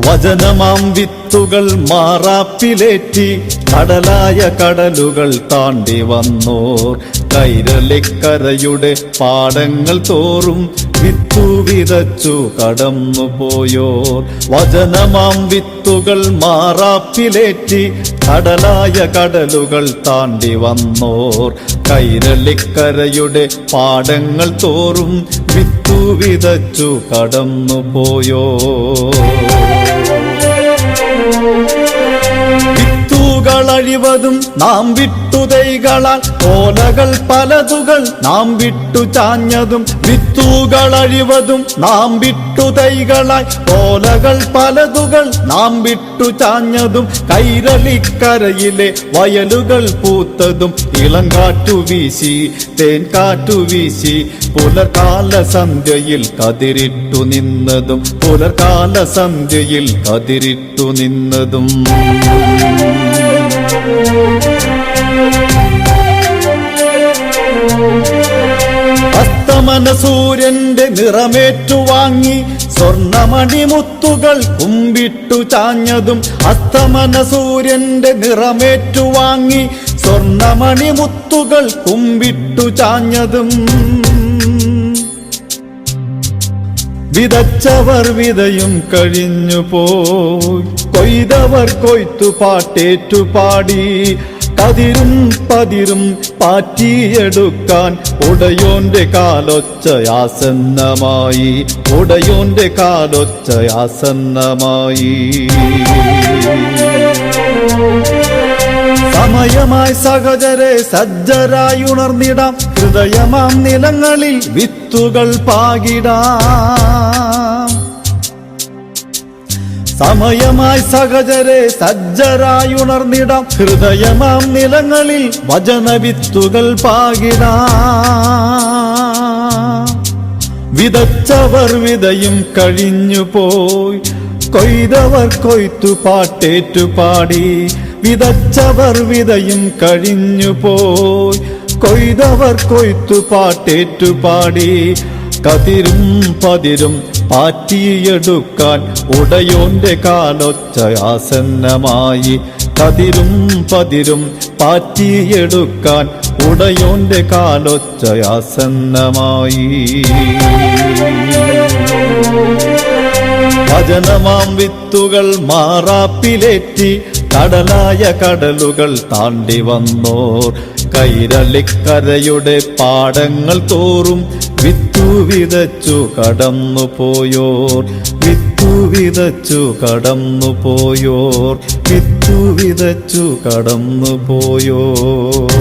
വചനമാം വിത്തുകൾ മാറാപ്പിലേറ്റി കടലായ കടലുകൾ താണ്ടി വന്നോർ കൈരളിക്കരയുടെ പാടങ്ങൾ തോറും വിത്തു വിതച്ചു കടന്നുപോയോർ. വചനമാം വിത്തുകൾ മാറാപ്പിലേറ്റി കടലായ കടലുകൾ താണ്ടി വന്നോർ കൈരളിക്കരയുടെ പാടങ്ങൾ തോറും വിത്തു വിതച്ചു കടന്നുപോയോർ. വിത്തുകളഴിവതും നാം വിട്ടു തൈകളാൽ ഓലകൾ പലതുകൾ നാം വിട്ടു ചാഞ്ഞതും. വിത്തുകളഴിവതും നാം വിട്ടു തൈകളാൽ ഓലകൾ പലതുകൾ നാം വിട്ടു ചാഞ്ഞതും. കൈരളിക്കരയിലെ വയലുകൾ പൂത്തതും ഇളങ്കാറ്റു വീശി തേൻകാറ്റു വീശി പുലർകാല സന്ധ്യയിൽ കതിരിട്ടു നിന്നതും. പുലർകാല സന്ധ്യയിൽ കതിരിട്ടു നിന്നതും. അസ്തമന സൂര്യന്റെ നിറമേറ്റുവാങ്ങി സ്വർണമണിമുത്തുകൾ കുമ്പിട്ടു ചാഞ്ഞതും. അസ്തമന സൂര്യന്റെ നിറമേറ്റുവാങ്ങി സ്വർണമണിമുത്തുകൾ കുമ്പിട്ടു ചാഞ്ഞതും. വിതച്ചവർ വിതയും കഴിഞ്ഞു പോയി കൊയ്തവർ കൊയ്ത്തു പാട്ടേറ്റുപാടി. കതിരും പതിരും പാറ്റിയെടുക്കാൻ ഉടയോന്റെ കാലൊച്ചയാസന്നമായി. ഉടയോന്റെ കാലൊച്ചയാസന്നമായി. സമയമായി സഹചരെ സജ്ജരായി ഉണർന്നിടാം. ഹൃദയമാം നിലങ്ങളിൽ വിത്തുകൾ പാകിടാം. സമയമായി സഹചരെ സജ്ജരായി ഉണർന്നിടാം. ഹൃദയമാം നിലങ്ങളിൽ വചനവിത്തുകൾ പാകിടാം. വിതച്ചവർ വിതയും കഴിഞ്ഞു പോയി കൊയ്തവർ കൊയ്ത്തു പാട്ടേറ്റുപാടി. വിതച്ചവർ വിതയും കഴിഞ്ഞു പോയി കൊയ്തവർ കൊയ്ത്തു പാട്ടേറ്റുപാടി. കതിരും പതിരും പാറ്റിയെടുക്കാൻ ഉടയോന്റെ കാലൊച്ചയാസന്നമായി. കതിരും പതിരും പാറ്റിയെടുക്കാൻ ഉടയോന്റെ കാലൊച്ചയാസന്നമായി. വചനമാം വിത്തുകൾ മാറാപ്പിലേറ്റി കടലായ കടലുകൾ താണ്ടി വന്നോർ കൈരളിക്കരയുടെ പാടങ്ങൾ തോറും വിത്തു വിതച്ചു കടന്നുപോയോർ. വിത്തു വിതച്ചു കടന്നുപോയോർ. വിത്തു വിതച്ചു കടന്നുപോയോർ.